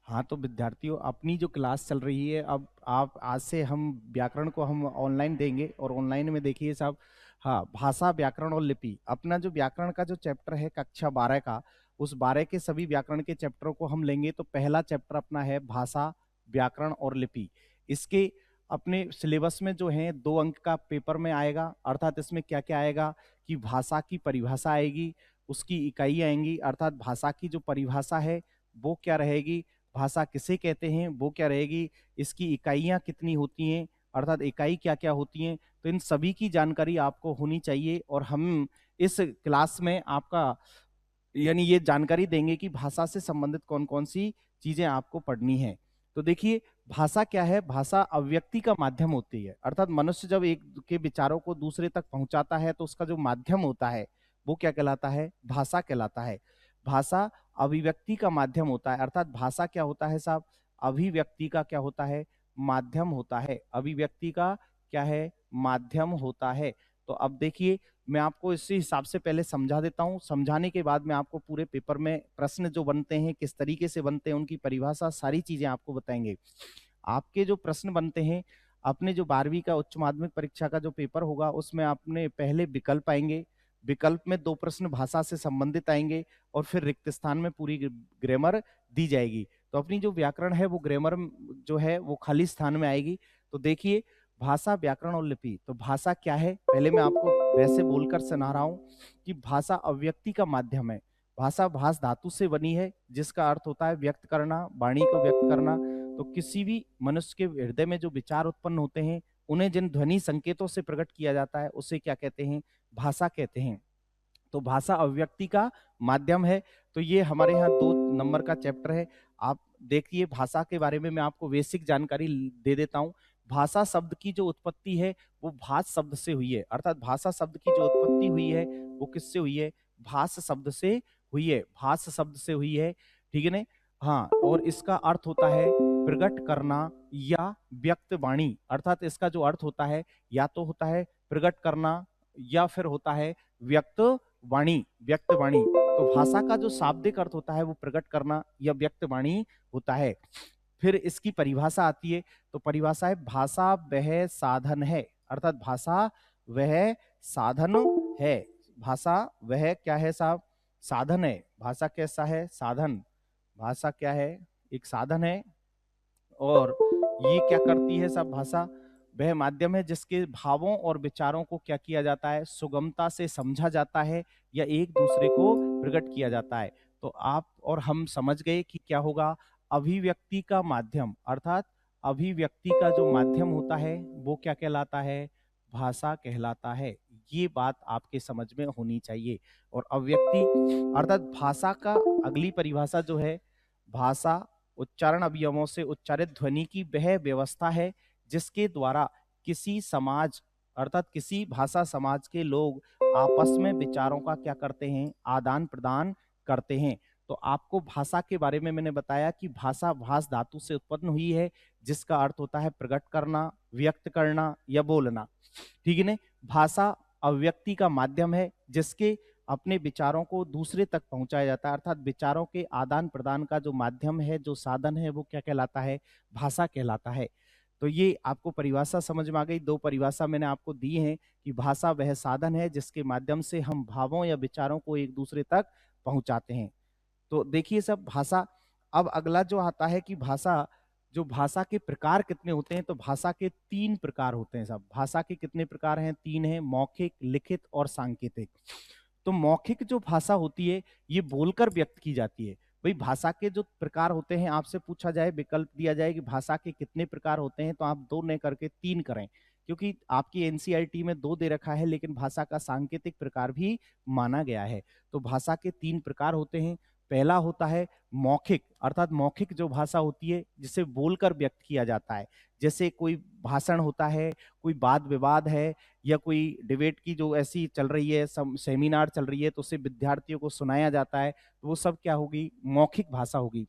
हाँ, तो विद्यार्थियों अपनी जो क्लास चल रही है, अब आप आज से हम व्याकरण को हम ऑनलाइन देंगे और ऑनलाइन में देखिए साहब। हाँ, भाषा व्याकरण और लिपि अपना जो व्याकरण का जो चैप्टर है कक्षा 12 का, उस 12 के सभी व्याकरण के चैप्टरों को हम लेंगे। तो पहला चैप्टर अपना है भाषा व्याकरण और लिपि। इसके अपने सिलेबस में जो है 2 अंक का पेपर में आएगा, अर्थात इसमें क्या क्या आएगा कि भाषा की परिभाषा आएगी, उसकी इकाई आएंगी, अर्थात भाषा की जो परिभाषा है वो क्या रहेगी, भाषा किसे कहते हैं वो क्या रहेगी, इसकी इकाइयां कितनी होती हैं, अर्थात इकाई क्या क्या होती हैं। तो इन सभी की जानकारी आपको होनी चाहिए और हम इस क्लास में आपका यानी ये जानकारी देंगे कि भाषा से संबंधित कौन कौन सी चीजें आपको पढ़नी है। तो देखिए, भाषा क्या है, भाषा अभिव्यक्ति का माध्यम होती है, अर्थात मनुष्य जब एक के विचारों को दूसरे तक पहुंचाता है तो उसका जो माध्यम होता है वो क्या कहलाता है, भाषा कहलाता है। भाषा अभिव्यक्ति का माध्यम होता है, अर्थात भाषा क्या होता है साहब, अभिव्यक्ति का क्या होता है, माध्यम होता है, अभिव्यक्ति का क्या है, माध्यम होता है। तो अब देखिए, मैं आपको इसी हिसाब से पहले समझा देता हूं, समझाने के बाद मैं आपको पूरे पेपर में प्रश्न जो बनते हैं किस तरीके से बनते हैं, उनकी परिभाषा सारी चीजें आपको बताएंगे। आपके जो प्रश्न बनते हैं, अपने जो 12वीं का उच्च माध्यमिक परीक्षा का जो पेपर होगा उसमें आपने पहले विकल्प आएंगे, विकल्प में 2 प्रश्न भाषा से संबंधित आएंगे और फिर रिक्त स्थान में पूरी ग्रामर दी जाएगी। तो अपनी जो व्याकरण है वो ग्रामर जो है वो खाली स्थान में आएगी। तो देखिए, भाषा व्याकरण और लिपि, तो भाषा क्या है पहले मैं आपको वैसे बोलकर सुना रहा हूं कि भाषा अभिव्यक्ति का माध्यम है। भाषा भाष धातु से बनी है जिसका अर्थ होता है व्यक्त करना, वाणी को व्यक्त करना। तो किसी भी मनुष्य के हृदय में जो विचार उत्पन्न होते हैं उन्हें जिन ध्वनि संकेतों से प्रकट किया जाता है उसे क्या कहते हैं, भाषा कहते हैं। तो भाषा अभिव्यक्ति का माध्यम है। तो ये हमारे यहाँ 2 नंबर का चैप्टर है। आप देखिए, भाषा के बारे में मैं आपको बेसिक जानकारी दे देता हूँ। भाषा शब्द की जो उत्पत्ति है वो भाष शब्द से हुई है, अर्थात भाषा शब्द की जो उत्पत्ति हुई है वो किससे हुई है, भाष शब्द से हुई है, भाष शब्द से हुई है। ठीक है ना। हाँ, और इसका अर्थ होता है प्रकट करना या व्यक्त वाणी, अर्थात इसका जो अर्थ होता है या तो होता है प्रकट करना या फिर होता है व्यक्त वाणी, व्यक्त वाणी। तो भाषा का जो शाब्दिक अर्थ होता है वो प्रकट करना या व्यक्त वाणी होता है। फिर इसकी परिभाषा आती है। तो परिभाषा है भाषा वह साधन है, अर्थात भाषा वह साधन है। भाषा वह क्या है साहब, साधन है। भाषा कैसा है, साधन। भाषा क्या है, एक साधन है। और ये क्या करती है सब, भाषा वह माध्यम है जिसके भावों और विचारों को क्या किया जाता है, सुगमता से समझा जाता है या एक दूसरे को प्रकट किया जाता है। तो आप और हम समझ गए कि क्या होगा, अभिव्यक्ति का माध्यम, अर्थात अभिव्यक्ति का जो माध्यम होता है वो क्या कहलाता है, भाषा कहलाता है। ये बात आपके समझ में होनी चाहिए। और अभिव्यक्ति अर्थात भाषा का अगली परिभाषा जो है, भाषा उच्चारण अवयवों से उच्चारित ध्वनि की वह व्यवस्था है जिसके द्वारा किसी समाज अर्थात किसी भाषा समाज के लोग आपस में विचारों का क्या करते हैं, आदान प्रदान करते हैं। तो आपको भाषा के बारे में मैंने बताया कि भाषा भाष धातु से उत्पन्न हुई है जिसका अर्थ होता है प्रकट करना, व्यक्त करना या बोलना। ठीक है ना। भाषा अभिव्यक्ति का माध्यम है जिसके अपने विचारों को दूसरे तक पहुंचाया जाता है, अर्थात विचारों के आदान प्रदान का जो माध्यम है, जो साधन है, वो क्या कहलाता है, भाषा कहलाता है। तो ये आपको परिभाषा समझ में आ गई। 2 परिभाषा मैंने आपको दी है कि भाषा वह साधन है जिसके माध्यम से हम भावों या विचारों को एक दूसरे तक पहुंचाते हैं। तो देखिए सब भाषा, अब अगला जो आता है कि भाषा, जो भाषा के प्रकार कितने होते हैं, तो भाषा के 3 प्रकार होते हैं सब। भाषा के कितने प्रकार हैं, 3 हैं, मौखिक, लिखित और सांकेतिक। तो मौखिक जो भाषा होती है ये बोलकर व्यक्त की जाती है। भाई भाषा के जो प्रकार होते हैं, आपसे पूछा जाए, विकल्प दिया जाए कि भाषा के कितने प्रकार होते हैं, तो आप 2 नहीं करके 3 करें, क्योंकि आपकी एनसीईआरटी में 2 दे रखा है लेकिन भाषा का सांकेतिक प्रकार भी माना गया है। तो भाषा के 3 प्रकार होते हैं। पहला होता है मौखिक, अर्थात मौखिक जो भाषा होती है जिसे बोलकर व्यक्त किया जाता है। जैसे कोई भाषण होता है, कोई वाद विवाद है, या कोई डिबेट की जो ऐसी चल रही है, सेमिनार चल रही है, तो उसे विद्यार्थियों को सुनाया जाता है, तो वो सब क्या होगी, मौखिक भाषा होगी।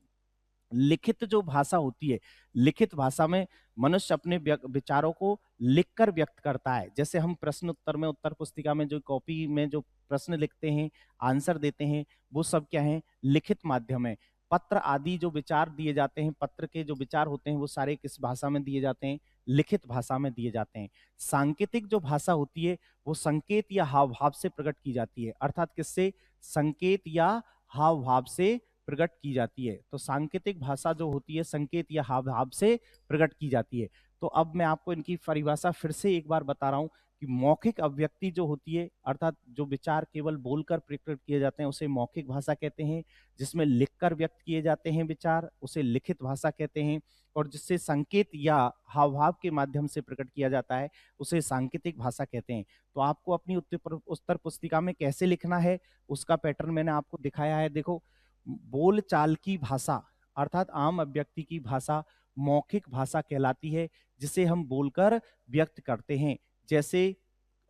लिखित जो भाषा होती है, लिखित भाषा में मनुष्य अपने विचारों को लिखकर व्यक्त करता है। जैसे हम प्रश्न उत्तर में, उत्तर पुस्तिका में जो कॉपी में जो प्रश्न लिखते हैं, आंसर देते हैं, वो सब क्या है, लिखित माध्यम है। पत्र आदि जो विचार दिए जाते हैं, पत्र के जो विचार होते हैं वो सारे किस भाषा में दिए जाते हैं? लिखित भाषा में दिए जाते हैं। सांकेतिक जो भाषा होती है वो संकेत या हाव भाव से प्रकट की जाती है, अर्थात किससे? संकेत या हाव भाव से प्रकट की जाती है। तो सांकेतिक भाषा जो होती है संकेत या हाव भाव से प्रकट की जाती है। तो अब मैं आपको इनकी परिभाषा फिर से एक बार बता रहा हूं कि मौखिक अभिव्यक्ति जो होती है, अर्थात जो विचार केवल बोलकर प्रकट किए जाते हैं उसे मौखिक भाषा कहते हैं। जिसमें लिखकर व्यक्त किए जाते हैं विचार उसे लिखित भाषा कहते हैं। और जिससे संकेत या हाव भाव के माध्यम से प्रकट किया जाता है उसे सांकेतिक भाषा कहते हैं। तो आपको अपनी उत्तर पुस्तिका में कैसे लिखना है उसका पैटर्न मैंने आपको दिखाया है। देखो, बोल चाल की भाषा अर्थात आम अभिव्यक्ति की भाषा मौखिक भाषा कहलाती है, जिसे हम बोलकर व्यक्त करते हैं। जैसे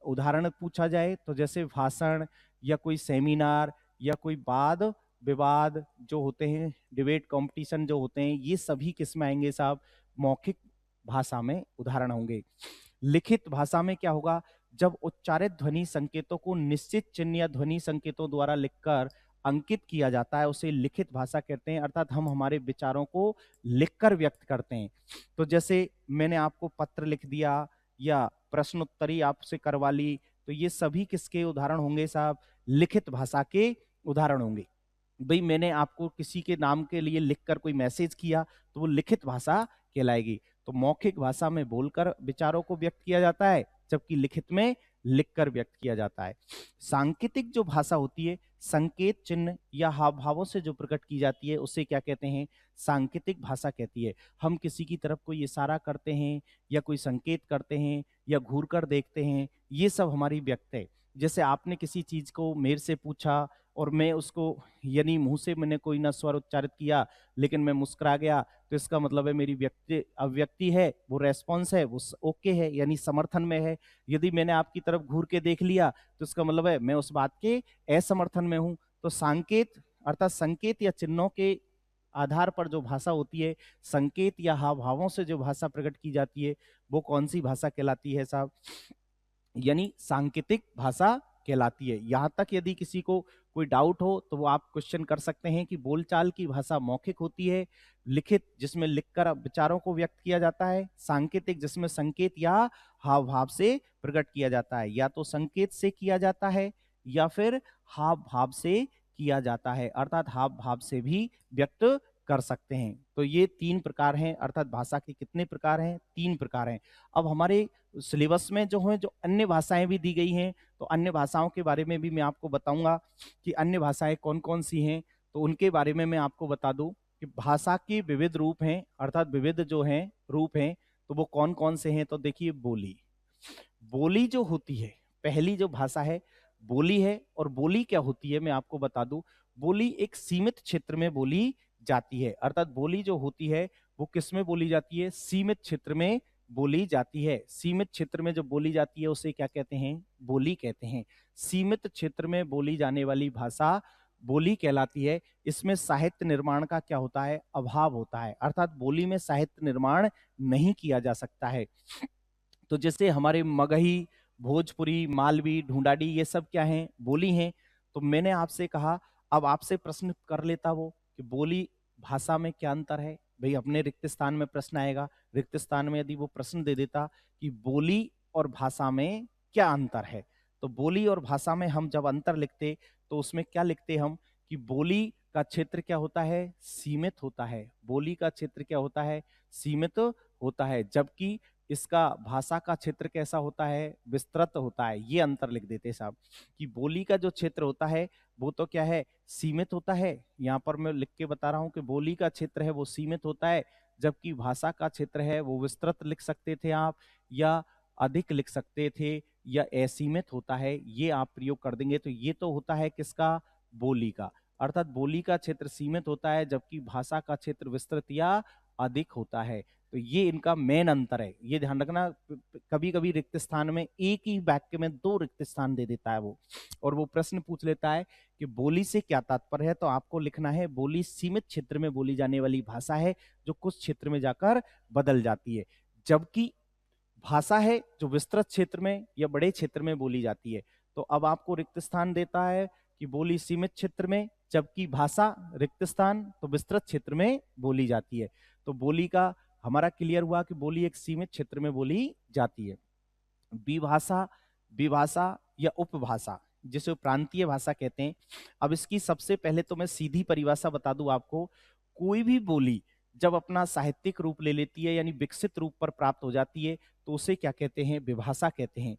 उदाहरण पूछा जाए तो जैसे भाषण या कोई सेमिनार या कोई वाद विवाद जो होते हैं, डिबेट कंपटीशन जो होते हैं, ये सभी किस में आएंगे साहब? मौखिक भाषा में उदाहरण होंगे। लिखित भाषा में क्या होगा? जब उच्चारित ध्वनि संकेतों को निश्चित चिन्ह या ध्वनि संकेतों द्वारा लिखकर अंकित किया जाता है उसे लिखित भाषा कहते हैं, अर्थात हम हमारे विचारों को लिखकर व्यक्त करते हैं। तो जैसे मैंने आपको पत्र लिख दिया या प्रश्नोत्तरी आपसे करवा ली, तो ये सभी किसके उदाहरण होंगे साहब? लिखित भाषा के उदाहरण होंगे। भाई मैंने आपको किसी के नाम के लिए लिखकर कोई मैसेज किया तो वो लिखित भाषा कहलाएगी। तो मौखिक भाषा में बोलकर विचारों को व्यक्त किया जाता है, जबकि लिखित में लिखकर व्यक्त किया जाता है। सांकेतिक जो भाषा होती है संकेत चिन्ह या हाव भावों से जो प्रकट की जाती है उसे क्या कहते हैं? सांकेतिक भाषा कहती है। हम किसी की तरफ कोई इशारा करते हैं या कोई संकेत करते हैं या घूर कर देखते हैं, ये सब हमारी व्यक्त है। जैसे आपने किसी चीज को मेरे से पूछा और मैं उसको यानी मुंह से मैंने कोई ना स्वर उच्चारित किया लेकिन मैं मुस्कुरा गया, तो इसका मतलब है मेरी व्यक्ति अभिव्यक्ति है वो रेस्पॉन्स है वो ओके है यानी समर्थन में है। यदि मैंने आपकी तरफ घूर के देख लिया तो इसका मतलब है मैं उस बात के असमर्थन में हूं। तो संकेत अर्थात संकेत या चिन्हों के आधार पर जो भाषा होती है, संकेत या हाव भावों से जो भाषा प्रकट की जाती है वो कौन सी भाषा कहलाती है साहब? यानी सांकेतिक भाषा कहलाती है। यहां तक यदि किसी को कोई डाउट हो तो वो आप क्वेश्चन कर सकते हैं कि बोलचाल की भाषा मौखिक होती है, लिखित जिसमें लिखकर विचारों को व्यक्त किया जाता है, सांकेतिक जिसमें संकेत या हाव भाव से प्रकट किया जाता है। या तो संकेत से किया जाता है या फिर हाव भाव से किया जाता है, अर्थात हाव भाव से भी व्यक्त कर सकते हैं। तो ये तीन प्रकार हैं, अर्थात भाषा के कितने प्रकार हैं? तीन प्रकार हैं। अब हमारे सिलेबस में जो है जो अन्य भाषाएं भी दी गई हैं, तो अन्य भाषाओं के बारे में भी मैं आपको बताऊंगा कि अन्य भाषाएं कौन कौन सी हैं। तो उनके बारे में मैं आपको बता दूं कि भाषा के विविध रूप हैं, अर्थात विविध जो हैं रूप हैं, तो वो कौन कौन से हैं? तो देखिए, बोली। बोली जो होती है, पहली जो भाषा है बोली है। और बोली क्या होती है मैं आपको बता दूं, बोली एक सीमित क्षेत्र में बोली जाती है, अर्थात बोली जो होती है वो किस में बोली जाती है? सीमित क्षेत्र में बोली जाती है। सीमित क्षेत्र में जो बोली जाती है उसे क्या कहते हैं? बोली कहते हैं। सीमित क्षेत्र में बोली जाने वाली भाषा बोली कहलाती है। इसमें साहित्य निर्माण का क्या होता है? अभाव होता है, अर्थात बोली में साहित्य निर्माण नहीं किया जा सकता है। तो जैसे हमारे मगही, भोजपुरी, मालवी, ढूंढाड़ी, ये सब क्या हैं? बोली हैं। तो मैंने आपसे कहा, अब आपसे प्रश्न कर लेता वो कि बोली भाषा में क्या अंतर है। भाई अपने रिक्त स्थान में प्रश्न आएगा, रिक्त स्थान में यदि वो प्रश्न दे देता कि बोली और भाषा में क्या अंतर है, तो बोली और भाषा में हम जब अंतर लिखते तो उसमें क्या लिखते हम कि बोली का क्षेत्र क्या होता है? सीमित होता है। बोली का क्षेत्र क्या होता है? सीमित होता है। जबकि इसका भाषा का क्षेत्र कैसा होता है? विस्तृत होता है। ये अंतर लिख देते साहब कि बोली का जो क्षेत्र होता है वो तो क्या है? सीमित होता है। यहाँ पर मैं लिख के बता रहा हूँ कि बोली का क्षेत्र है वो सीमित होता है, जबकि भाषा का क्षेत्र है वो विस्तृत लिख सकते थे आप, या अधिक लिख सकते थे, या असीमित होता है, ये आप प्रयोग कर देंगे। तो ये तो होता है किसका? बोली का। अर्थात बोली का क्षेत्र सीमित होता है जबकि भाषा का क्षेत्र विस्तृत या अधिक होता है। तो ये इनका मेन अंतर है, ये ध्यान रखना। कभी कभी रिक्त स्थान में एक ही वाक्य में दो रिक्त स्थान दे देता है वो, और वो प्रश्न पूछ लेता है कि बोली से क्या तात्पर्य है। तो आपको लिखना है बोली सीमित क्षेत्र में बोली जाने वाली भाषा है जो कुछ क्षेत्र में जाकर बदल जाती है, जबकि भाषा है जो विस्तृत क्षेत्र में या बड़े क्षेत्र में बोली जाती है। तो अब आपको रिक्त स्थान देता है कि बोली सीमित क्षेत्र में जबकि भाषा रिक्त स्थान तो विस्तृत क्षेत्र में बोली जाती है। तो बोली का हमारा क्लियर हुआ कि बोली एक सीमित क्षेत्र में बोली जाती है। विभाषा, विभाषा या उपभाषा जिसे प्रांतीय भाषा कहते हैं। अब इसकी सबसे पहले तो मैं सीधी परिभाषा बता दूं आपको। कोई भी बोली जब अपना साहित्यिक रूप ले लेती है यानी विकसित रूप पर प्राप्त हो जाती है तो उसे क्या कहते हैं, विभाषा कहते हैं।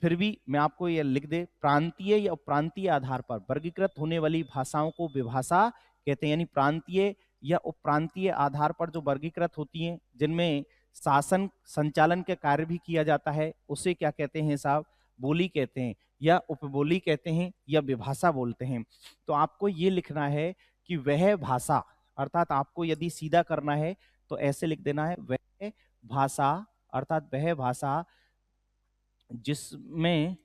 फिर भी मैं आपको यह लिख दे, प्रांतीय या उपप्रांतीय आधार पर वर्गीकृत होने वाली भाषाओं को विभाषा कहते हैं। यानी प्रांतीय या उपप्रांतीय आधार पर जो वर्गीकृत होती हैं, जिनमें शासन संचालन के कार्य भी किया जाता है, उसे क्या कहते हैं साहब, बोली कहते हैं या उपबोली कहते हैं या विभाषा बोलते हैं। तो आपको ये लिखना है कि वह भाषा, अर्थात आपको यदि सीधा करना है तो ऐसे लिख देना है, वह भाषा, अर्थात वह भाषा जिसमें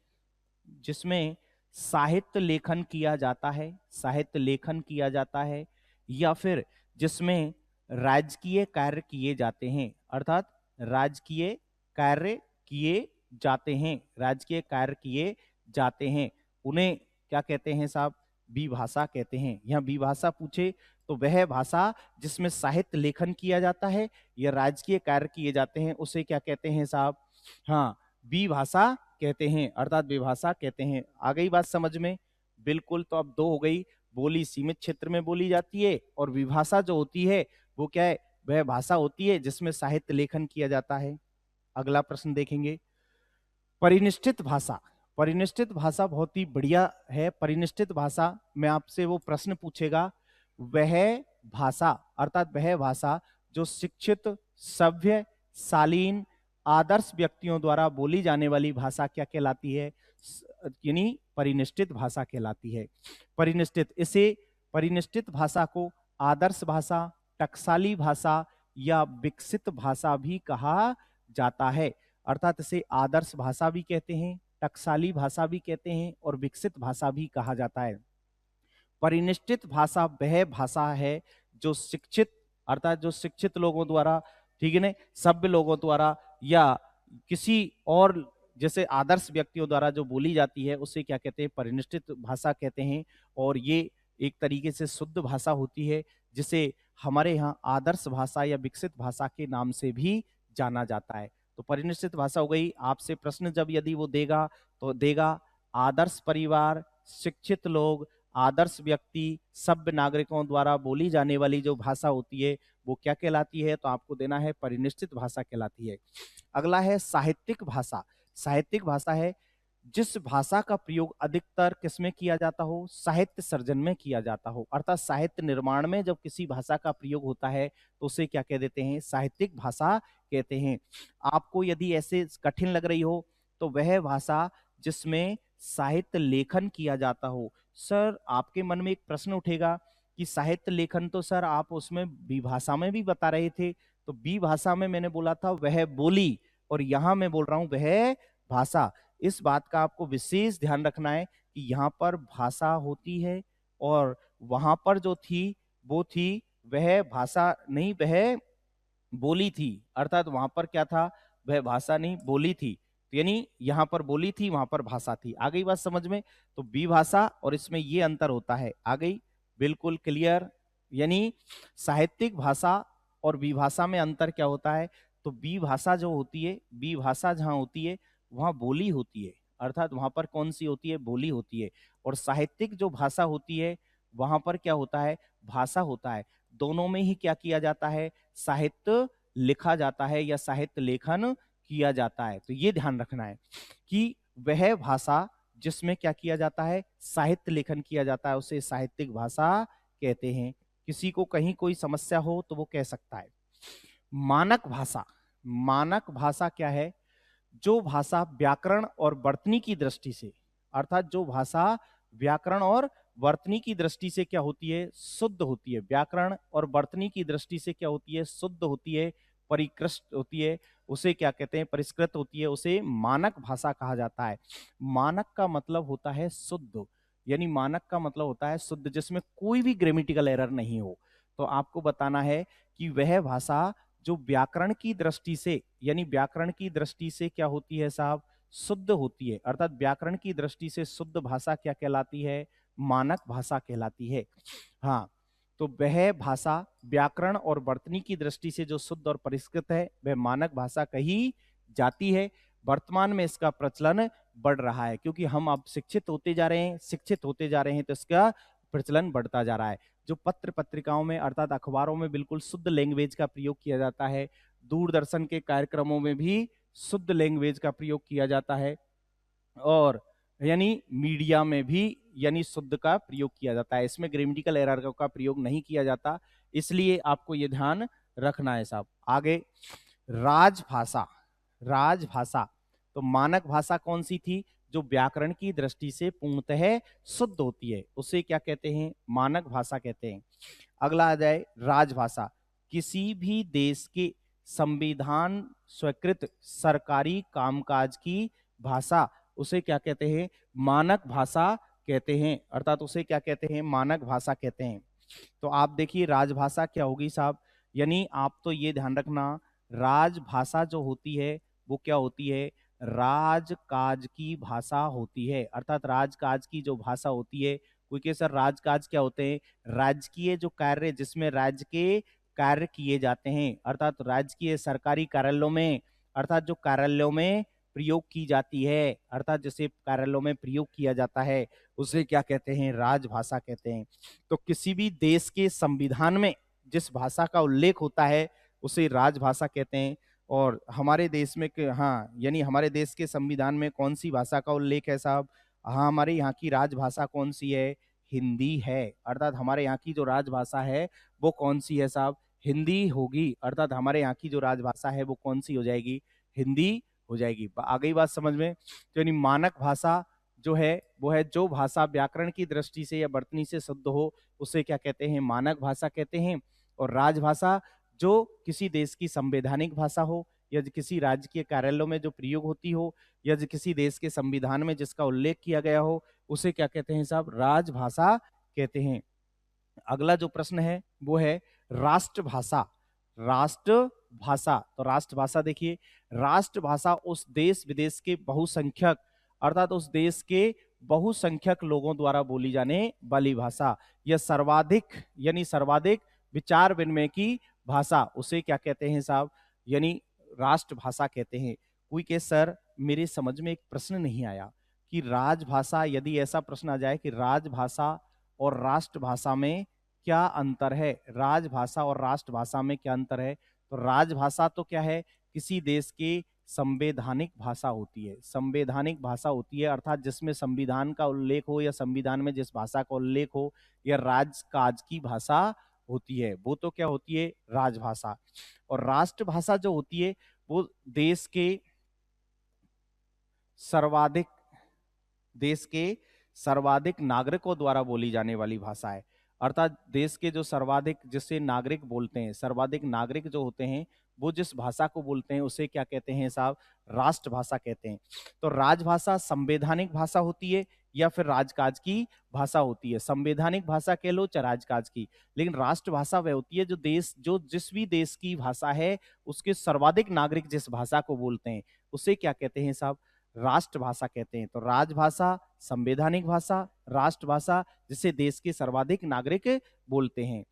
जिसमें साहित्य लेखन किया जाता है, साहित्य लेखन किया जाता है, या फिर जिसमें राजकीय कार्य किए जाते हैं, अर्थात राजकीय कार्य किए जाते हैं, राजकीय कार्य किए जाते हैं, उन्हें क्या कहते हैं साहब, विभाषा कहते हैं। यहाँ विभाषा पूछे तो वह भाषा जिसमें साहित्य लेखन किया जाता है या राजकीय कार्य किए जाते हैं उसे क्या कहते हैं साहब, हाँ, विभाषा कहते हैं, अर्थात विभाषा कहते हैं। आ गई बात समझ में? बिल्कुल। तो अब दो हो गई, बोली सीमित क्षेत्र में बोली जाती है और विभाषा जो होती है वो क्या है, वह भाषा होती है जिसमें साहित्य लेखन किया जाता है। अगला प्रश्न देखेंगे, परिनिष्ठित भाषा। परिनिष्ठित भाषा बहुत ही बढ़िया है। परिनिष्ठित भाषा में आपसे वो प्रश्न पूछेगा, वह भाषा, अर्थात वह भाषा जो शिक्षित, सभ्य, शालीन, आदर्श व्यक्तियों द्वारा बोली जाने वाली भाषा क्या कहलाती है, यानी परिनिष्ठित भाषा कहलाती है। परिनिष्ठित, इसे परिनिष्ठित भाषा को आदर्श भाषा, टकसाली भाषा या विकसित भाषा भी कहा जाता है। अर्थात इसे आदर्श भाषा भी कहते हैं, टकसाली भाषा भी कहते हैं और विकसित भाषा भी कहा जाता है। परिनिष्ठित भाषा वह भाषा है जो शिक्षित, अर्थात जो शिक्षित लोगों द्वारा, ठीक है ना, सभ्य लोगों द्वारा या किसी और जैसे आदर्श व्यक्तियों द्वारा जो बोली जाती है उसे क्या कहते हैं, परिनिष्ठित भाषा कहते हैं। और ये एक तरीके से शुद्ध भाषा होती है जिसे हमारे यहाँ आदर्श भाषा या विकसित भाषा के नाम से भी जाना जाता है। तो परिनिष्ठित भाषा हो गई। आपसे प्रश्न जब यदि वो देगा तो देगा आदर्श परिवार, शिक्षित लोग, आदर्श व्यक्ति, सभ्य नागरिकों द्वारा बोली जाने वाली जो भाषा होती है वो क्या कहलाती है, तो आपको देना है परिनिष्ठित भाषा कहलाती है। अगला है साहित्यिक भाषा। साहित्यिक भाषा है जिस भाषा का प्रयोग अधिकतर किसमें किया जाता हो, साहित्य सर्जन में किया जाता हो, अर्थात साहित्य निर्माण में जब किसी भाषा का प्रयोग होता है तो उसे क्या कह देते हैं, साहित्यिक भाषा कहते हैं। आपको यदि ऐसे कठिन लग रही हो तो वह भाषा जिसमें साहित्य लेखन किया जाता हो। सर आपके मन में एक प्रश्न उठेगा कि साहित्य लेखन तो सर आप उसमें विभाषा में भी बता रहे थे, तो विभाषा में मैंने बोला था वह बोली और यहां मैं बोल रहा हूं वह भाषा। इस बात का आपको विशेष ध्यान रखना है कि यहाँ पर भाषा होती है और वहां पर जो थी वो थी वह भाषा नहीं, वह बोली थी, अर्थात वहां पर क्या था, वह भाषा नहीं बोली थी। तो यानी यहां पर बोली थी, वहां पर भाषा थी। आ गई बात समझ में? तो विभाषा और इसमें ये अंतर होता है। आ गई, बिल्कुल क्लियर। यानी साहित्यिक भाषा और विभाषा में अंतर क्या होता है, तो विभाषा जो होती है, विभाषा जहां होती है वहां बोली होती है, अर्थात वहां पर कौन सी होती है, बोली होती है। और साहित्यिक जो भाषा होती है वहां पर क्या होता है, भाषा होता है। दोनों में ही क्या किया जाता है, साहित्य लिखा जाता है या साहित्य लेखन किया जाता है। तो ये ध्यान रखना है कि वह भाषा जिसमें क्या किया जाता है, साहित्य लेखन किया जाता है, उसे साहित्यिक भाषा कहते हैं। किसी को कहीं कोई समस्या हो तो वो कह सकता है। मानक भाषा। मानक भाषा क्या है, जो भाषा व्याकरण और वर्तनी की दृष्टि से, अर्थात जो भाषा व्याकरण और वर्तनी की दृष्टि से क्या होती है, शुद्ध होती है। व्याकरण और वर्तनी की दृष्टि से क्या होती है, शुद्ध होती है, परिष्कृत होती है, उसे क्या कहते हैं, परिष्कृत होती है, उसे मानक भाषा कहा जाता है। मानक का मतलब होता है शुद्ध, यानी मानक का मतलब होता है शुद्ध, जिसमें कोई भी ग्रामेटिकल एरर नहीं हो। तो आपको बताना है कि वह भाषा जो व्याकरण की दृष्टि से, यानी व्याकरण की दृष्टि से क्या होती है साहब, शुद्ध होती है, अर्थात व्याकरण की दृष्टि से शुद्ध भाषा क्या कहलाती है, मानक भाषा कहलाती है। हाँ, तो वह भाषा व्याकरण और वर्तनी की दृष्टि से जो शुद्ध और परिष्कृत है वह मानक भाषा कही जाती है। वर्तमान में इसका प्रचलन बढ़ रहा है, क्योंकि हम अब शिक्षित होते जा रहे हैं, शिक्षित होते जा रहे हैं, तो इसका प्रचलन बढ़ता जा रहा है। जो पत्र पत्रिकाओं में अर्थात अखबारों में बिल्कुल शुद्ध लैंग्वेज का प्रयोग किया जाता है, दूरदर्शन के कार्यक्रमों में भी शुद्ध लैंग्वेज का प्रयोग किया जाता है, और यानी मीडिया में भी यानी शुद्ध का प्रयोग किया जाता है। इसमें ग्रामेटिकल एरर का प्रयोग नहीं किया जाता, इसलिए आपको ये ध्यान रखना है साहब। आगे, राजभाषा। राजभाषा तो मानक भाषा कौन सी थी? जो व्याकरण की दृष्टि से पूर्णतः शुद्ध होती है, उसे क्या कहते हैं? मानक भाषा कहते हैं। अगला आ जाए राजभाषा। किसी भी देश के संविधान स्वीकृत सरकारी कामकाज की भाषा, उसे क्या कहते हैं? मानक भाषा कहते हैं, अर्थात उसे क्या कहते हैं? मानक भाषा कहते हैं। तो आप देखिए राजभाषा क्या होगी साहब, यानी आप तो ये ध्यान रखना, राजभाषा जो होती है वो क्या होती है? राजकाज की भाषा होती है, अर्थात राजकाज की जो भाषा होती है। क्योंकि सर राजकाज क्या होते हैं? राजकीय जो कार्य जिसमें राज्य के कार्य किए जाते हैं, अर्थात राजकीय सरकारी कार्यालयों में, अर्थात जो कार्यालयों में प्रयोग की जाती है, अर्थात जैसे कार्यालयों में प्रयोग किया जाता है, उसे क्या कहते हैं? राजभाषा कहते हैं। तो किसी भी देश के संविधान में जिस भाषा का उल्लेख होता है उसे राजभाषा कहते हैं। और हमारे देश में हाँ, यानी हमारे देश के संविधान में कौन सी भाषा का उल्लेख है साहब? हाँ, हमारे यहाँ की राजभाषा कौन सी है? हिंदी है। अर्थात हमारे यहाँ की जो राजभाषा है वो कौन सी है साहब? हिंदी होगी। अर्थात हमारे यहाँ की जो राजभाषा है वो कौन सी हो जाएगी? हिंदी हो जाएगी। आ गई बात समझ में? तो यानी मानक भाषा जो है वो है जो भाषा व्याकरण की दृष्टि से या वर्तनी से शुद्ध हो, उसे क्या कहते हैं? मानक भाषा कहते हैं। और राजभाषा जो किसी देश की संवैधानिक भाषा हो, या किसी राज्य के कार्यालयों में जो प्रयोग होती हो, या किसी देश के संविधान में जिसका उल्लेख किया गया हो, उसे क्या कहते हैं साहब? राजभाषा कहते हैं। अगला जो प्रश्न है वो है राष्ट्रभाषा। राष्ट्रभाषा तो राष्ट्रभाषा देखिए, राष्ट्रभाषा उस देश विदेश के बहुसंख्यक, अर्थात उस देश के बहुसंख्यक लोगों द्वारा बोली जाने वाली भाषा, यह सर्वाधिक यानी सर्वाधिक विचार विनिमय की भाषा, उसे क्या कहते हैं साहब? यानी राष्ट्रभाषा कहते हैं। कोई के सर मेरे समझ में एक प्रश्न नहीं आया कि राजभाषा, यदि ऐसा प्रश्न आ जाए कि राजभाषा और राष्ट्रभाषा में क्या अंतर है? राजभाषा और राष्ट्रभाषा में क्या अंतर है? तो राजभाषा तो क्या है? किसी देश की संवैधानिक भाषा होती है। संवैधानिक भाषा होती है अर्थात जिसमें संविधान का उल्लेख हो, या संविधान में जिस भाषा का उल्लेख हो, या राजकाज की भाषा होती है, वो तो क्या होती है? राजभाषा। और राष्ट्रभाषा जो होती है वो देश के सर्वाधिक देश के सर्वाधिक नागरिकों द्वारा बोली जाने वाली भाषा है। अर्थात देश के जो सर्वाधिक, जिससे नागरिक बोलते हैं, सर्वाधिक नागरिक जो होते हैं वो जिस भाषा को बोलते हैं उसे क्या कहते हैं साहब? राष्ट्रभाषा कहते हैं। तो राजभाषा संवैधानिक भाषा होती है या फिर राजकाज की भाषा होती है? संवैधानिक भाषा कह लो चाहे राजकाज की, लेकिन राष्ट्रभाषा वह होती है जो देश, जो जिस भी देश की भाषा है उसके सर्वाधिक नागरिक जिस भाषा को बोलते हैं उसे क्या कहते हैं साहब? राष्ट्रभाषा कहते हैं। तो राजभाषा संवैधानिक भाषा, राष्ट्रभाषा जिसे देश के सर्वाधिक नागरिक बोलते हैं।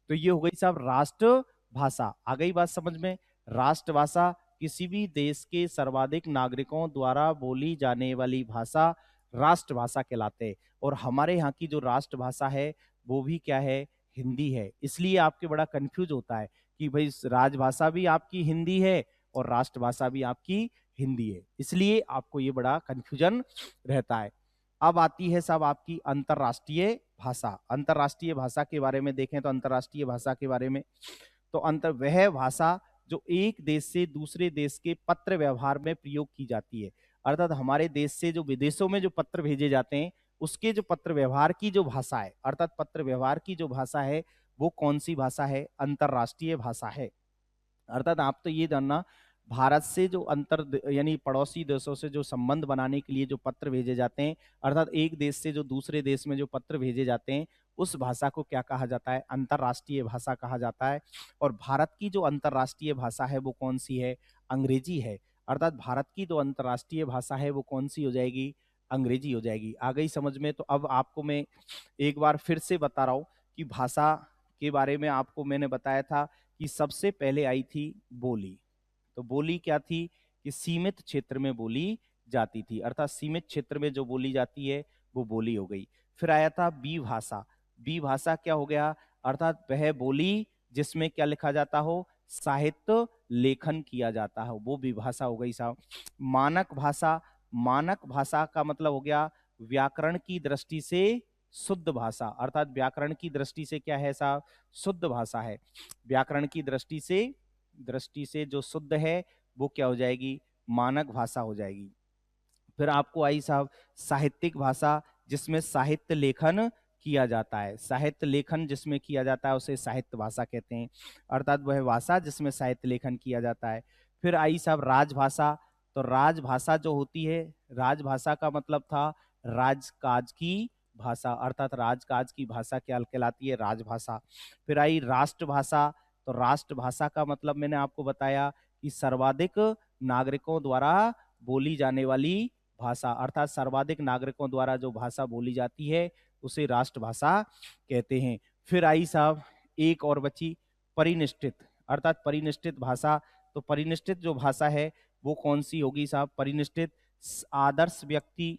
तो ये हो गई साहब राष्ट्रभाषा। आ गई बात समझ में? राष्ट्रभाषा किसी भी देश के सर्वाधिक नागरिकों द्वारा बोली जाने वाली भाषा राष्ट्रभाषा कहलाते हैं। और हमारे यहाँ की जो राष्ट्रभाषा है वो भी क्या है? हिंदी है। इसलिए आपके बड़ा कंफ्यूज होता है कि भाई राजभाषा भी आपकी हिंदी है और राष्ट्रभाषा भी आपकी हिंदी है, इसलिए आपको ये बड़ा कंफ्यूजन रहता है। अब आती है साहब आपकी अंतरराष्ट्रीय भाषा। अंतरराष्ट्रीय भाषा के बारे में देखें तो अंतरराष्ट्रीय भाषा के बारे में, तो अंतर वह भाषा जो एक देश से दूसरे देश के पत्र व्यवहार में प्रयोग की जाती है, अर्थात हमारे देश से जो विदेशों में जो पत्र भेजे जाते हैं उसके जो पत्र व्यवहार की जो भाषा है, अर्थात पत्र व्यवहार की जो भाषा है वो कौन सी भाषा है? अंतरराष्ट्रीय भाषा है। अर्थात आप तो ये जानना, भारत से जो यानी पड़ोसी देशों से जो संबंध बनाने के लिए जो पत्र भेजे जाते हैं, अर्थात एक देश से जो दूसरे देश में जो पत्र भेजे जाते हैं उस भाषा को क्या कहा जाता है? अंतरराष्ट्रीय भाषा कहा जाता है। और भारत की जो अंतरराष्ट्रीय भाषा है वो कौन सी है? अंग्रेजी है। अर्थात भारत की जो अंतरराष्ट्रीय भाषा है वो कौन सी हो जाएगी? अंग्रेजी हो जाएगी। आ गई समझ में? तो अब आपको मैं एक बार फिर से बता रहा हूँ कि भाषा के बारे में आपको मैंने बताया था कि सबसे पहले आई थी बोली। तो बोली क्या थी कि सीमित क्षेत्र में बोली जाती थी, अर्थात सीमित क्षेत्र में जो बोली जाती है वो बोली हो गई। फिर आया था बी भाषा। बी भाषा क्या हो गया? अर्थात वह बोली जिसमें क्या लिखा जाता हो, साहित्य लेखन किया जाता है, वो भी भाषा हो गई साहब। मानक भाषा। मानक भाषा का मतलब हो गया व्याकरण की दृष्टि से शुद्ध भाषा, अर्थात व्याकरण की दृष्टि से क्या है साहब? शुद्ध भाषा है। व्याकरण की दृष्टि से जो शुद्ध है वो क्या हो जाएगी? मानक भाषा हो जाएगी। फिर आपको आई साहब साहित्यिक भाषा, जिसमें साहित्य लेखन किया जाता है। साहित्य लेखन जिसमें किया जाता है उसे साहित्य भाषा कहते हैं, अर्थात वह भाषा जिसमें साहित्य लेखन किया जाता है। फिर आई साहब राजभाषा। तो राजभाषा जो होती है, राजभाषा का मतलब था राजकाज की भाषा, अर्थात राजकाज की भाषा क्या कहलाती है? राजभाषा। फिर आई राष्ट्रभाषा। तो राष्ट्रभाषा का मतलब मैंने आपको बताया कि सर्वाधिक नागरिकों द्वारा बोली जाने वाली भाषा, अर्थात सर्वाधिक नागरिकों द्वारा जो भाषा बोली जाती है उसे राष्ट्रभाषा कहते हैं। फिर आई साहब एक और बची परिनिष्ठित, अर्थात परिनिष्ठित भाषा। तो परिनिष्ठित जो भाषा है वो कौन सी होगी साहब? परिनिष्ठित आदर्श व्यक्ति,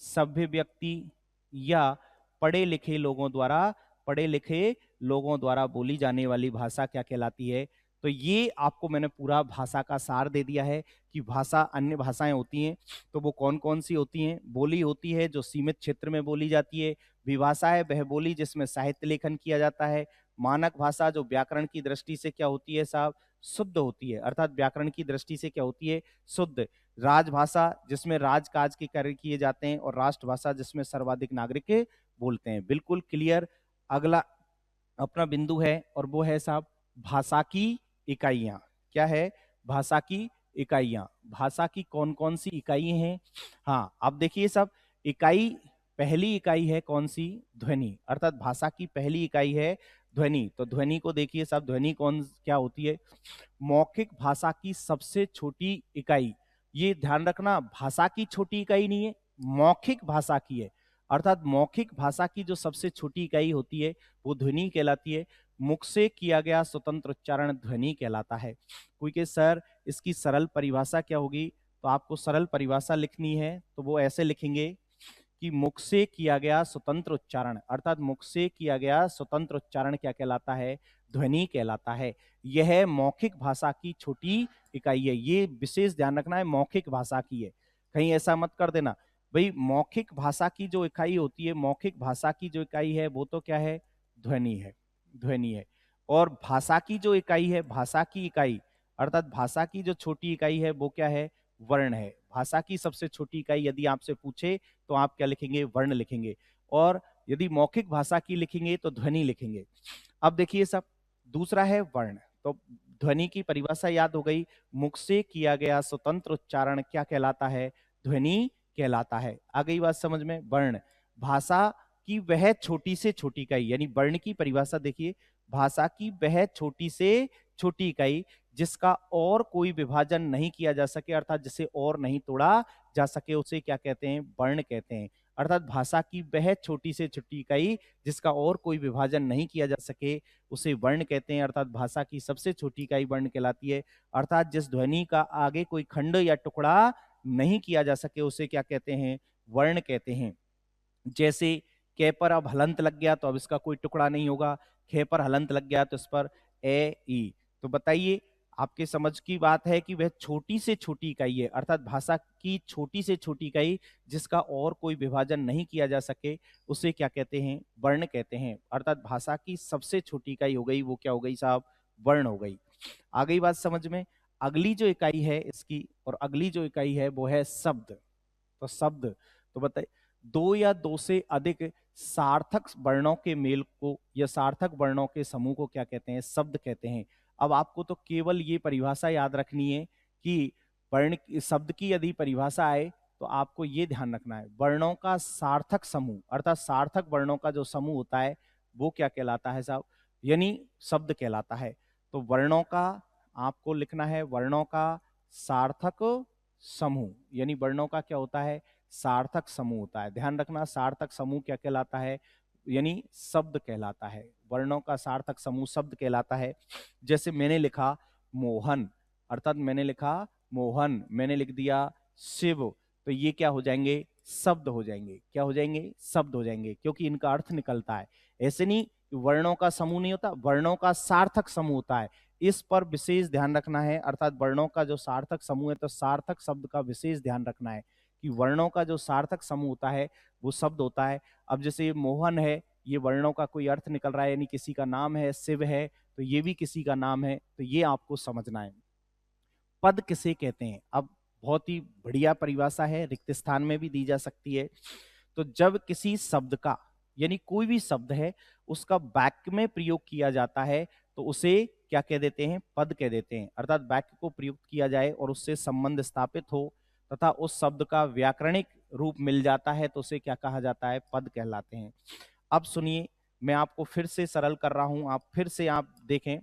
सभ्य व्यक्ति या पढ़े लिखे लोगों द्वारा पढ़े लिखे लोगों द्वारा बोली जाने वाली भाषा क्या कहलाती है? तो ये आपको मैंने पूरा भाषा का सार दे दिया है कि भाषा अन्य भाषाएं होती हैं तो वो कौन कौन सी होती हैं। बोली होती है जो सीमित क्षेत्र में बोली जाती है। विभाषा है वह बोली जिसमें साहित्य लेखन किया जाता है। मानक भाषा जो व्याकरण की दृष्टि से क्या होती है साहब? शुद्ध होती है, अर्थात व्याकरण की दृष्टि से क्या होती है? शुद्ध। राजभाषा जिसमें राजकाज के कार्य किए जाते हैं, और राष्ट्रभाषा जिसमें सर्वाधिक नागरिक बोलते हैं। बिल्कुल क्लियर। अगला अपना बिंदु है और वो है साहब भाषा की इकाइयां। क्या है? भाषा की इकाइयां। भाषा की कौन कौन सी इकाई हैं? हाँ, अब देखिए सब इकाई, पहली इकाई है कौन सी? ध्वनि, अर्थात भाषा की पहली इकाई है ध्वनि। तो ध्वनि को देखिए सब, ध्वनि कौन क्या होती है? मौखिक भाषा की सबसे छोटी इकाई। ये ध्यान रखना, भाषा की छोटी इकाई नहीं है, मौखिक भाषा की है। अर्थात मौखिक भाषा की जो सबसे छोटी इकाई होती है वो ध्वनि कहलाती है। मुख से किया गया स्वतंत्र उच्चारण ध्वनि कहलाता है। कोई के सर इसकी सरल परिभाषा क्या होगी? तो आपको सरल परिभाषा लिखनी है तो वो ऐसे लिखेंगे कि मुख से किया गया स्वतंत्र उच्चारण, अर्थात मुख से किया गया स्वतंत्र उच्चारण क्या कहलाता है? ध्वनि कहलाता है। यह मौखिक भाषा की छोटी इकाई है। ये विशेष ध्यान रखना है, मौखिक भाषा की है, कहीं ऐसा मत कर देना भाई। मौखिक भाषा की जो इकाई होती है, मौखिक भाषा की जो इकाई है वो तो क्या है? ध्वनि है, ध्वनि है। और भाषा की जो इकाई है, भाषा की इकाई अर्थात भाषा की जो छोटी इकाई है वो क्या है? वर्ण है। भाषा की सबसे छोटी इकाई यदि आपसे पूछे तो आप क्या लिखेंगे? वर्ण लिखेंगे। और यदि मौखिक भाषा की लिखेंगे तो ध्वनि लिखेंगे। अब देखिए सब, दूसरा है वर्ण। तो ध्वनि की परिभाषा याद हो गई, मुख से किया गया स्वतंत्र उच्चारण क्या कहलाता है? ध्वनि कहलाता है। आ गई बात समझ में? वर्ण, भाषा की वह छोटी से छोटी इकाई, यानी वर्ण की परिभाषा देखिए, भाषा की वह छोटी से छोटी इकाई जिसका और कोई विभाजन नहीं किया जा सके, अर्थात जिसे और नहीं तोड़ा जा सके, उसे क्या कहते हैं? वर्ण कहते हैं। अर्थात भाषा की वह छोटी से छोटी इकाई जिसका और कोई विभाजन नहीं किया जा सके उसे वर्ण कहते हैं। अर्थात भाषा की सबसे छोटी इकाई वर्ण कहलाती है। अर्थात जिस ध्वनि का आगे कोई खंड या टुकड़ा नहीं किया जा सके उसे क्या कहते हैं? वर्ण कहते हैं। जैसे कै पर अब हलंत लग गया तो अब इसका कोई टुकड़ा नहीं होगा, खे पर हलंत लग गया तो इस पर ए ई। तो बताइए, आपके समझ की बात है कि वह छोटी से छोटी इकाई है, अर्थात भाषा की छोटी से छोटी इकाई जिसका और कोई विभाजन नहीं किया जा सके उसे क्या कहते हैं? वर्ण कहते हैं। अर्थात भाषा की सबसे छोटी इकाई हो गई, वो क्या हो गई साहब? वर्ण हो गई। आ गई बात समझ में? अगली जो इकाई है इसकी, और अगली जो इकाई है वो है शब्द। तो शब्द, तो बताइए, दो या दो से अधिक सार्थक वर्णों के मेल को या सार्थक वर्णों के समूह को क्या कहते हैं? शब्द कहते हैं। अब आपको तो केवल ये परिभाषा याद रखनी है कि वर्ण शब्द की यदि परिभाषा आए तो आपको ये ध्यान रखना है, वर्णों का सार्थक समूह, अर्थात सार्थक वर्णों का जो समूह होता है वो क्या कहलाता है साहब? यानी शब्द कहलाता है। तो वर्णों का आपको लिखना है, वर्णों का सार्थक समूह, यानी वर्णों का क्या होता है? सार्थक समूह होता है। ध्यान रखना, सार्थक समूह क्या कहलाता है, यानी शब्द कहलाता है। वर्णों का सार्थक समूह शब्द कहलाता है। जैसे मैंने लिखा मोहन, अर्थात मैंने लिखा मोहन, मैंने लिख दिया शिव, तो ये क्या हो जाएंगे, शब्द हो जाएंगे। क्या हो जाएंगे, शब्द हो जाएंगे, क्योंकि इनका अर्थ निकलता है। ऐसे नहीं वर्णों का समूह नहीं होता, वर्णों का सार्थक समूह होता है। इस पर विशेष ध्यान रखना है, अर्थात वर्णों का जो सार्थक समूह है, तो सार्थक शब्द का विशेष ध्यान रखना है कि वर्णों का जो सार्थक समूह होता है वो शब्द होता है। अब जैसे मोहन है, ये वर्णों का कोई अर्थ निकल रहा है, यानी किसी का नाम है। शिव है तो ये भी किसी का नाम है, तो ये आपको समझना है। पद किसे कहते हैं, अब बहुत ही बढ़िया परिभाषा है, रिक्त स्थान में भी दी जा सकती है। तो जब किसी शब्द का, यानी कोई भी शब्द है, उसका वाक्य में प्रयोग किया जाता है तो उसे क्या कह देते हैं, पद कह देते हैं। अर्थात वाक्य को प्रयुक्त किया जाए और उससे संबंध स्थापित हो तथा उस शब्द का व्याकरणिक रूप मिल जाता है तो उसे क्या कहा जाता है, पद कहलाते हैं। अब सुनिए, मैं आपको फिर से सरल कर रहा हूं, आप फिर से आप देखें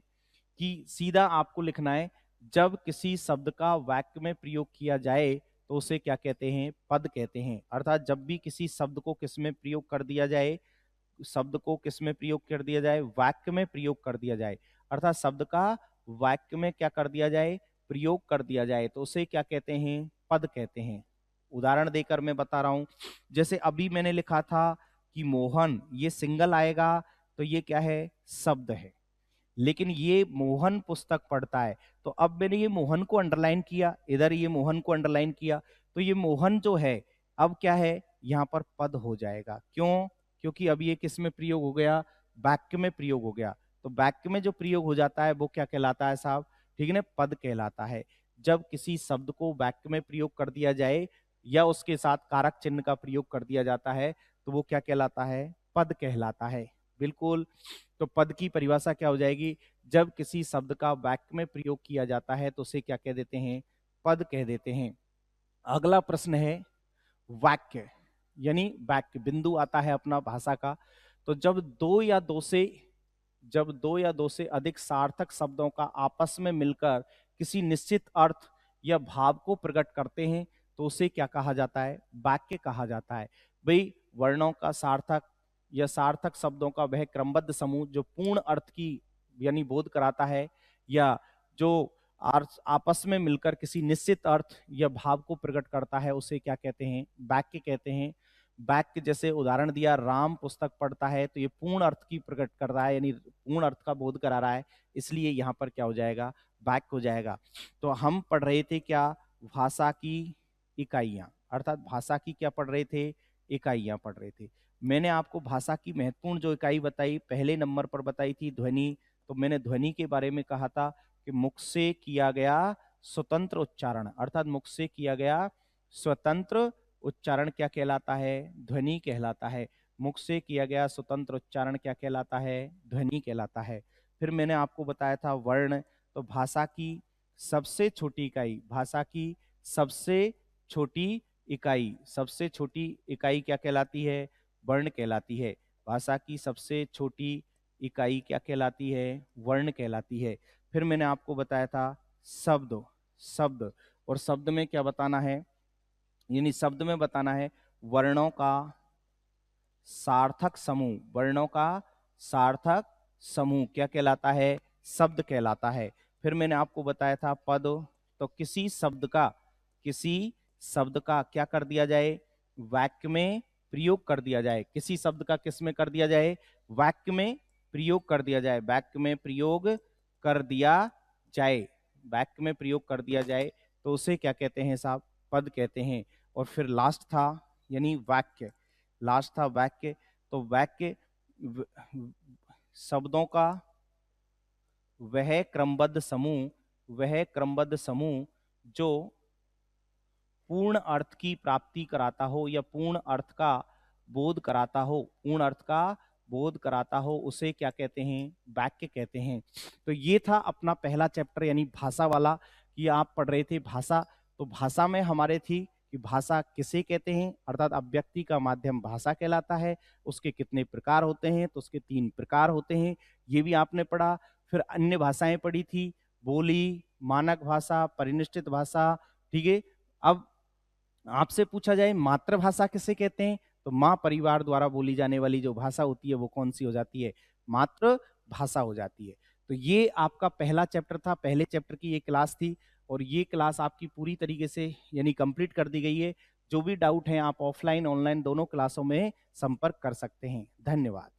कि सीधा आपको लिखना है, जब किसी शब्द का वाक्य में प्रयोग किया जाए तो उसे क्या कहते हैं, पद कहते हैं। अर्थात जब भी किसी शब्द को किस में प्रयोग कर दिया जाए, शब्द को किस में प्रयोग कर दिया जाए, वाक्य में प्रयोग कर दिया जाए, अर्थात शब्द का वाक्य में क्या कर दिया जाए, प्रयोग कर दिया जाए, तो उसे क्या कहते हैं, पद कहते हैं। उदाहरण देकर मैं बता रहा हूं, जैसे अभी मैंने लिखा था कि मोहन, ये सिंगल आएगा तो ये क्या है, शब्द है। लेकिन ये मोहन पुस्तक पढ़ता है, तो अब मैंने ये मोहन को अंडरलाइन किया, इधर ये मोहन को अंडरलाइन किया, तो ये मोहन जो है अब क्या है, यहाँ पर पद हो जाएगा। क्यों, क्योंकि अब ये किस में प्रयोग हो गया, वाक्य में प्रयोग हो गया। तो वाक्य में जो प्रयोग हो जाता है वो क्या कहलाता है साहब, ठीक है ना, पद कहलाता है। जब किसी शब्द को वाक्य में प्रयोग कर दिया जाए या उसके साथ कारक चिन्ह का प्रयोग कर दिया जाता है तो वो क्या कहलाता है, पद कहलाता है। बिल्कुल, तो पद की परिभाषा क्या हो जाएगी, जब किसी शब्द का वाक्य में प्रयोग किया जाता है तो उसे क्या कह देते हैं, पद कह देते हैं। अगला प्रश्न है वाक्य, यानी वाक्य बिंदु आता है अपना भाषा का। तो जब दो या दो से अधिक सार्थक शब्दों का आपस में मिलकर किसी निश्चित अर्थ या भाव को प्रकट करते हैं तो उसे क्या कहा जाता है, वाक्य कहा जाता है। भाई, वर्णों का सार्थक या सार्थक शब्दों का वह क्रमबद्ध समूह जो पूर्ण अर्थ की यानी बोध कराता है, या जो आपस में मिलकर किसी निश्चित अर्थ या भाव को प्रकट करता है, उसे क्या कहते हैं, वाक्य कहते हैं। वाक्य जैसे उदाहरण दिया, राम पुस्तक पढ़ता है, तो ये पूर्ण अर्थ की प्रकट कर रहा है, यानी पूर्ण अर्थ का बोध करा रहा है, इसलिए यहाँ पर क्या हो जाएगा, वाक्य हो जाएगा। तो हम पढ़ रहे थे क्या, भाषा की इकाइयां, अर्थात भाषा की क्या पढ़ रहे थे, इकाइयां पढ़ रहे थे। मैंने आपको भाषा की महत्वपूर्ण जो इकाई बताई, पहले नंबर पर बताई थी ध्वनि। तो मैंने ध्वनि के बारे में कहा था कि मुख से किया गया स्वतंत्र उच्चारण, अर्थात मुख से किया गया स्वतंत्र उच्चारण क्या कहलाता है, ध्वनि कहलाता है। मुख से किया गया स्वतंत्र उच्चारण क्या कहलाता है, ध्वनि कहलाता है। फिर मैंने आपको बताया था वर्ण, तो भाषा की सबसे छोटी इकाई, भाषा की सबसे छोटी इकाई, सबसे छोटी इकाई क्या कहलाती है, वर्ण कहलाती है। भाषा की सबसे छोटी इकाई क्या कहलाती है, वर्ण कहलाती है। फिर मैंने आपको बताया था शब्द, शब्द, और शब्द में क्या बताना है, यानी शब्द में बताना है वर्णों का सार्थक समूह, वर्णों का सार्थक समूह क्या कहलाता है, शब्द कहलाता है। फिर मैंने आपको बताया था पद, तो किसी शब्द का क्या कर दिया जाए, वाक्य में प्रयोग कर दिया जाए। किसी शब्द का किस में कर दिया जाए, वाक्य में प्रयोग कर दिया जाए, वाक्य में प्रयोग कर दिया जाए, वाक्य में प्रयोग कर दिया जाए, तो उसे क्या कहते हैं साहब, पद कहते हैं। और फिर लास्ट था यानी वाक्य, लास्ट था वाक्य। तो वाक्य शब्दों का वह क्रमबद्ध समूह, वह क्रमबद्ध समूह जो पूर्ण अर्थ की प्राप्ति कराता हो या पूर्ण अर्थ का बोध कराता हो, पूर्ण अर्थ का बोध कराता हो, उसे क्या कहते हैं, वाक्य कहते हैं। तो ये था अपना पहला चैप्टर यानी भाषा वाला, कि आप पढ़ रहे थे भाषा। तो भाषा में हमारे थी कि भाषा किसे कहते हैं, अर्थात अभिव्यक्ति का माध्यम भाषा कहलाता है। उसके कितने प्रकार होते हैं, तो उसके 3 प्रकार होते हैं, ये भी आपने पढ़ा। फिर अन्य भाषाएं पढ़ी थी, बोली, मानक भाषा, परिनिष्ठित भाषा, ठीक है। अब आपसे पूछा जाए मातृभाषा किसे कहते हैं, तो माँ परिवार द्वारा बोली जाने वाली जो भाषा होती है वो कौन-सी हो जाती है? मातृभाषा हो जाती है। तो ये आपका पहला चैप्टर था, पहले चैप्टर की ये क्लास थी और ये क्लास आपकी पूरी तरीके से यानी कंप्लीट कर दी गई है। जो भी डाउट हैं आप ऑफ़लाइन, ऑनलाइन दोनों क्लासों में संपर्क कर सकते हैं। धन्यवाद।